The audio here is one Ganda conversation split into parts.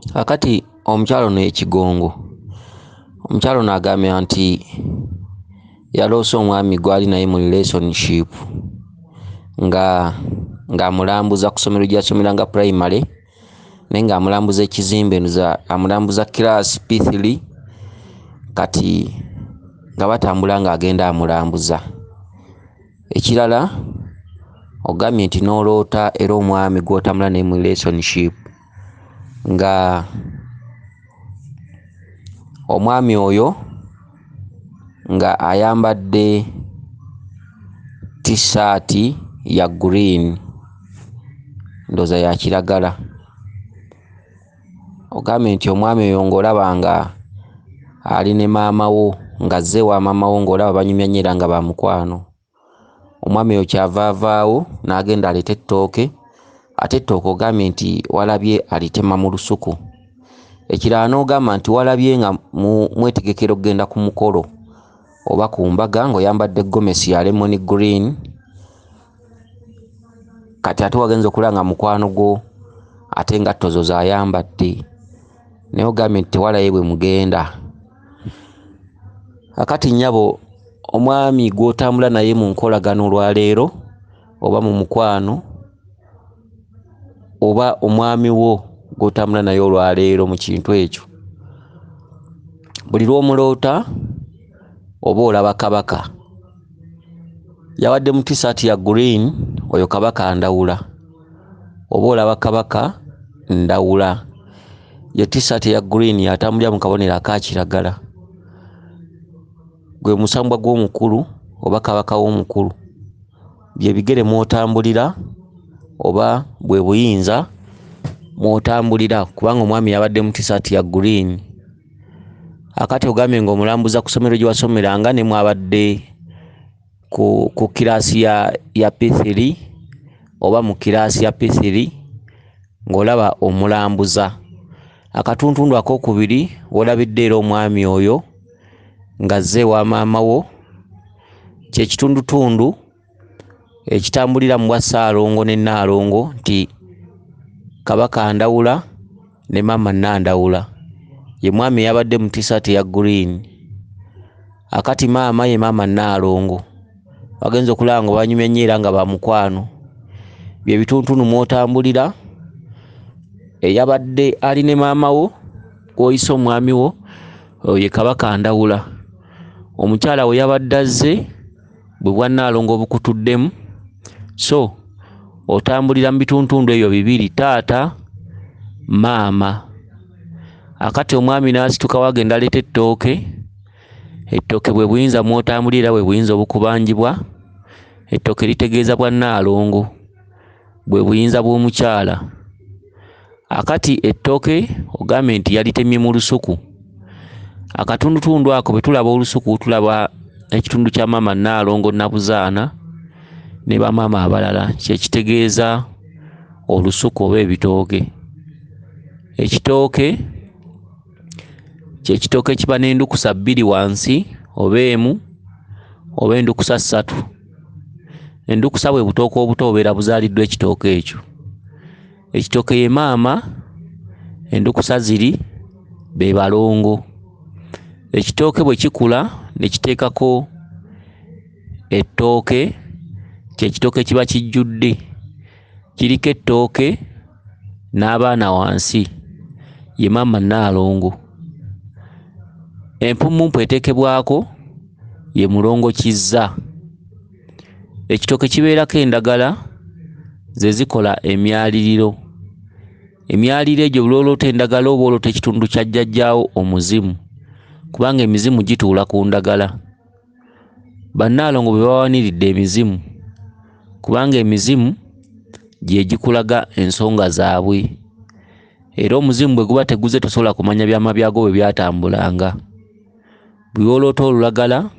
Akati omukyalo n'ekigongo. Omukyalo n'agambye nti yaloose omwami gwali naye mu relationship nga amulambuza ku ssomero gy'asomeranga primary naye nga amulambuza ekizimbe amulambuza class P3 kati nga batambula ng'agenda amulambuza. Ekirala ogambye nti n'oloota era omwami gw'otambula naye mu relationship nga omwami oyo nga ayambadde t-shirt ya green ndooza ya kiragala. Ogambye nti omwami oyo ng'olaba nga ali ne maama wo nga azze wa maama wo ng'olaba banyumya nnyo era nga ba mukwano. Omwami oyo kyava avaawo n'agenda aleeta ettooke, ate ettooke ogambye nti walabye alitema mu lusuku. Ekirala n'ogamba nti walabye nga mwetegekera okugenda ku mukolo oba ku mbaga ng'oyambadde gomesi ya lemon green, kati ate wagenza okulaba nga mukwano gwo ate engatto zo z'ayambadde, naye ogambye nti tewalayo bwe mugenda. Akati nnyabo omwami gw'otambula naye mu nkolagano olwaleero oba mu mukwano oba omwami wo gw'otambula naye olwaleero mu kintu ekyo, buli lw'omuloota oba olaba kabaka yawadde mu t-shirt ya green, oyo kabaka ndawula, oba olaba kabaka ndawula. Ye t-shirt ya green yatambulira mu kabonero aka kiragala, gwe musambwa gw'omukulu oba kabaka w'omukulu, bye bigere mw'otambulira oba bwe buyinza mw'otambulira kubanga omwami yabadde mu t-shirt ya green. Akati ogambye ng'omulambuza ku ssomero gye wasomeranga ne mwabadde ku kiraasi ya P3 oba mu kiraasi ya P3 ng'olaba omulambuza. Akatuntundu akookubiri olabidde era omwami oyo nga azze wa maama wo, kye kitundutundu ekitambulira mu bwa Ssaalongo ne Nnaalongo nti kabaka ndawula ne maama Nandawula, ye mwami yabadde mu t-shirt ya green. Akati maama ye maama Nnaalongo, wagenza okulaba nga banyumya nnyo era nga ba mukwano. Bye bituntundu mw'otambulira. Eyabadde ali ne maama wo gw'oyise omwami wo ye kabaka ndawula. Omukyala we yabadde azze bwe bwa Nnaalongo bukutuddemu, so otambulira mu bituntundu ebyo bibiri, taata maama. Akati omwami n'asituka wagenda aleeta ettooke, ettooke bwe buyinza mw'otambulira bwe buyinza obukubangibwa, ettooke litegeeza bwa Nnaalongo bwe buyinza bw'omukyala. Akati ettooke ogambye nti yalitemye mu lusuku. Akatundutundu ako bwe tulaba olusuku tulaba ekitundu kya maama Nnaalongo Nabuzaana ne bamaama abalala, kye kitegeeza olusuku oba ebitooke. Ekitooke kye kitooke kiba n'endukusa bbiri wansi oba emu oba endukusa ssatu. Endukusa bwe butooke obuto obeera buzaaliddwa ekitooke ekyo. Ekitooke ye maama, endukusa ziri be balongo. Ekitooke bwe kikula ne kiteekako ettooke, ky'ekitooke kiba kijjudde, kiriko ettooke n'abaana wansi, ye maama Nnaalongo. Empummumpu eteekebwako ye mulongokizza. Ekitooke kibeerako endagala ze zikola emyaliriro. Emyaliriro egyo bulwoloota endagala oba oloota ekitundu kya jjajjaawo omuzimu, kubanga emizimu gituula ku ndagala. Bannaalongo bwe bawaniridde emizimu, kubanga emizimu gye gikulaga ensonga zaabwe, era omuzimu bwe guba teguze tosobola kumanya byama byago bwe byatambulanga. Bwe woloota olulagala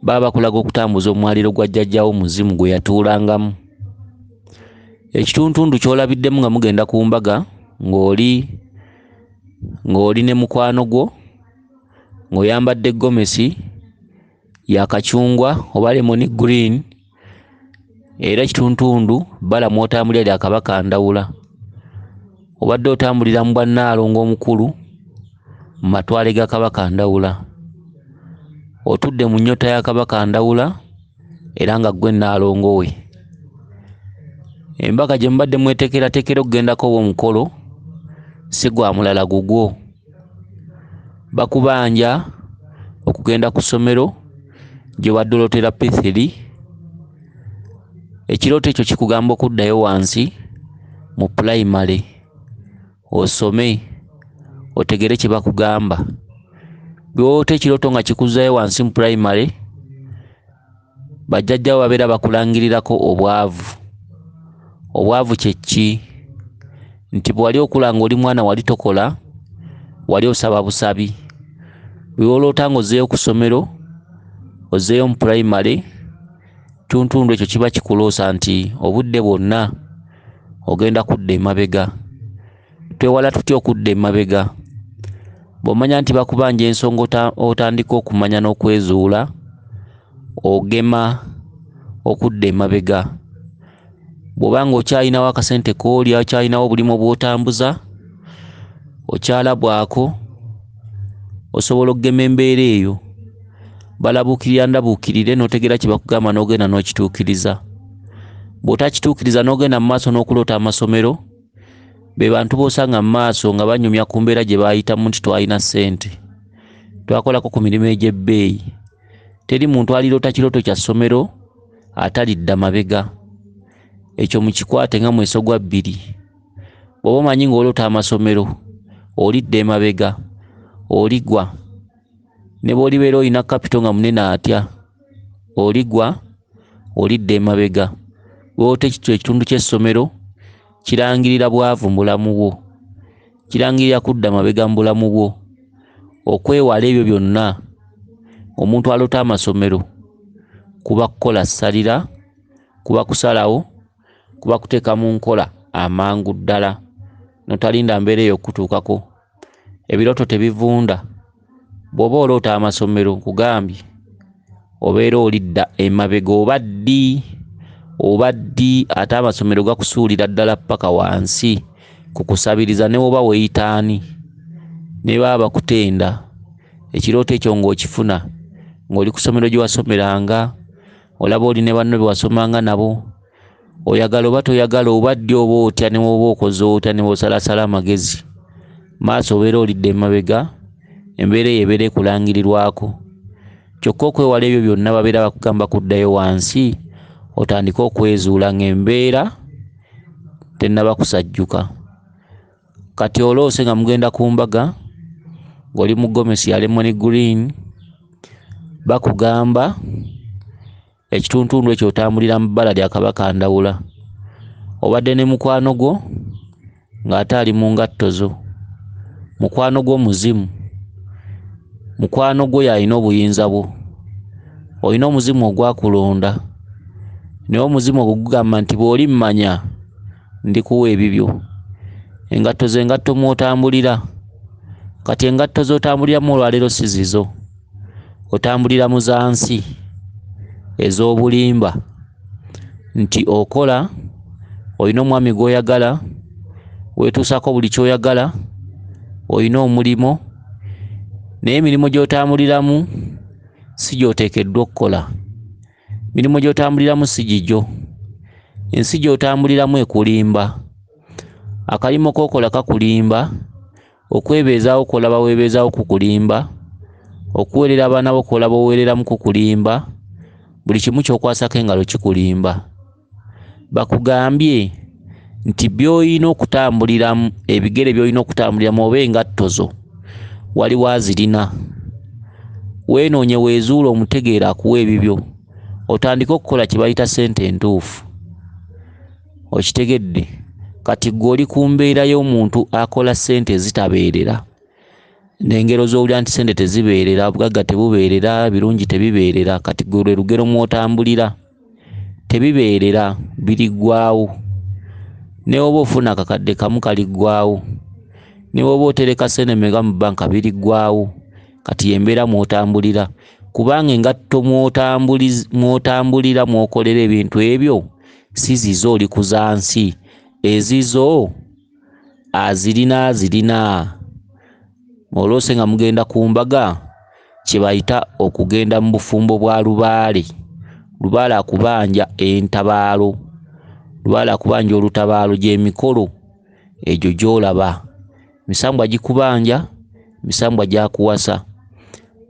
baba bakulaga okutambuza omwaliro gwa jjajjaawo omuzimu gwe yatuulangamu. Ekituntundu ky'olabiddemu nga mugenda ku mbaga ng'oli ne mukwano gwo ng'oyambadde gomesi ya kacungwa oba lemon green, era ekituntundu bala mw'otambulira lya kabaka ndawula. obadde otambulira mu Bwannaalongo omukulu mu matwale ga Kabaka Ndawula, otudde mu nnyota ya Kabaka Ndawula era nga ggwe Nnaalongo we. Embaga gye mbadde mweteekerateekera okugendako omukolo si gwa mulala gugwo. Bakubanja okugenda ku ssomero gye waddolotera P3. Ekirooto ekyo kikugamba okuddayo wansi mu pulayimale osome otegere kye bakugamba. Bw'oota ekirooto nga kikuzzaayo wansi mu pulayimale, bajjajjawo babeera bakulangirirako obwavu. Obwavu kye ki? Nti bwe wali okula ng'oli mwana wali tokola, wali osaba busabi. Bwe woloota ng'ozzeeyo ku ssomero, ozzeeyo mu pulayimale, tuntundu ekyo kiba kikuloosa nti obudde bwonna ogenda kudda emabega. Twewala tutya okudda emabega? Bw'omanya nti bakubanja ensonga otandika okumanya n'okwezuula, ogema okudda emabega. Bw'obanga okyalinawo akasente k'olya, okyalinawo obulimu bw'otambuza, okyalabwako, osobola okugema embeera eyo. Balabuukirira ndabuukirire n'otegeera kye bakugamba n'ogenda n'okituukiriza. Bw'otakituukiriza n'ogenda mu maaso n'okuloota amasomero, be bantu b'osanga mu maaso nga banyumya ku mbeera gye baayitamu nti twalina ssente, twakolako ku mirimu egy'ebbeeyi. Teri muntu aliroota kirooto kya ssomero atalidda mabega. Ekyo mukikwate nga mweso gwa bbiri. Bw'oba omanyi ng'oloota amasomero, olidda emabega, oligwa. Ne bw'olibeera olina kapito nga munene atya, oligwa, olidda emabega. Bw'oota ekitundu ky'essomero, kirangirira bwavu mu bulamu bwo, kirangirira kudda mabega mu bulamu bwo. Okwewala ebyo byonna, omuntu aloota amasomero kuba kukola ssalira, kuba kusalawo, kuba kuteeka mu nkola amangu ddala, notalinda mbeera eyo okutuukako. Ebirooto tebivunda. Bw'oba oloota amasomero nkugambye obeera olidda emabega. Oba ddi ate amasomero gakusuulira ddala paka wansi kukusabiriza ne woba weeyitaani, ne baba bakutenda. Ekirooto ekyo ng'okifuna ng'oli ku ssomero gye wasomeranga, olaba oli ne banno be wasomanga nabo, oyagala oba toyagala, oba ddi oba otya, ne woba okoze otya, ne wosalasala amagezi, maaso obeera olidde emabega. Embeera eyo ebeera ekulangirirwako. Kyokka okwewala ebyo byonna babeera bakugamba kuddayo wansi, otandika okwezuula ng'embeera tennaba kusajjuka. Kati oloose nga mugenda ku mbaga, ng'oli mu Gomesi ya Lemon Green, bakugamba ekituntundu ekyo otambulira mu bbala lya Kabaka Ndawula. Obadde ne mukwano gwo ng'ate ali mu ngatto zo. Mukwano gwo muzimu. Mukwano gwo y'alina obuyinza bwo. Olina omuzimu ogwakulonda. Naye omuzimu ogugamba nti bw'oli mmanya ndikuwa ebibyo. Engatto ze ngatto mw'otambulira. Kati engatto z'otambuliramu olwaleero si zizo. Otambulira mu zansi ez'obulimba. Nti okola, olina omwami gw'oyagala, weetuusako buli ky'oyagala, olina omulimo, naye emirimu gy'otambuliramu si gy'oteekeddwa okukola. Emirimu gy'otambuliramu si gigyo. Ensi gy'otambuliramu ekulimba. Akalimo k'okola kakulimba. Okwebeezaawo kw'olaba weebeezaawo kukulimba. Okuweerera abaana bo kw'olaba oweereramu kukulimba. Buli kimu ky'okwasako engalo kikulimba. Bakugambye nti by'olina okutambuliramu, ebigere by'olina okutambuliramu oba engatto zo, wali wazirina. Weenoonye weezuula omutegeera akuwa ebibyo, otandike okukola kye bayita ssente entuufu. Okitegedde? Kati ggwe oli ku mbeera y'omuntu akola ssente ezitabeerera. N'engero z'owulira nti ssente tezibeerera, obugagga tebubeerera, birungi tebibeerera. Kati ggwe lwe lugero mw'otambulira. Tebibeerera, biriggwaawo. Ne woba ofuna akakadde kamu kaliggwaawo. Ne woba otereka ssente mmeka mu bbanka biriggwaawo. Kati y'embeera mw'otambulira. Kubanga engatto mw'otambulira mw'okolera ebintu ebyo si zizo, oli ku zansi. Ezizo azirina olwose nga mugenda ku mbaga kye bayita okugenda mu bufumbo bwa Lubaale. Lubaale akubanja entabaalo, Lubaale akubanja olutabaalo gy'emikolo egyo gy'olaba. Misambwa gikubanja, misambwa gyakuwasa.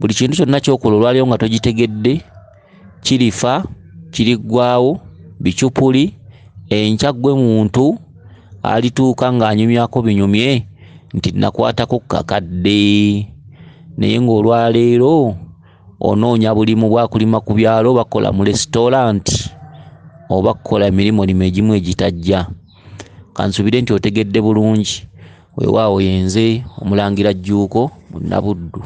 Buli kintu kyonna ky'okola olwaliyo nga togitegedde kirifa, kiriggwaawo, bicupuli, enkya ggwe muntu alituuka ng'anyumyako binyumye nti nakwatako kakadde. Naye ng'olwaleero onoonya bulimu bwa kulima ku byalo, bakola mu restaurant oba kukola emirimu egimu egitajja. Kansubire nti otegedde bulungi. Weewaawo yenze Omulangira Jjuuko mu Nabuddu.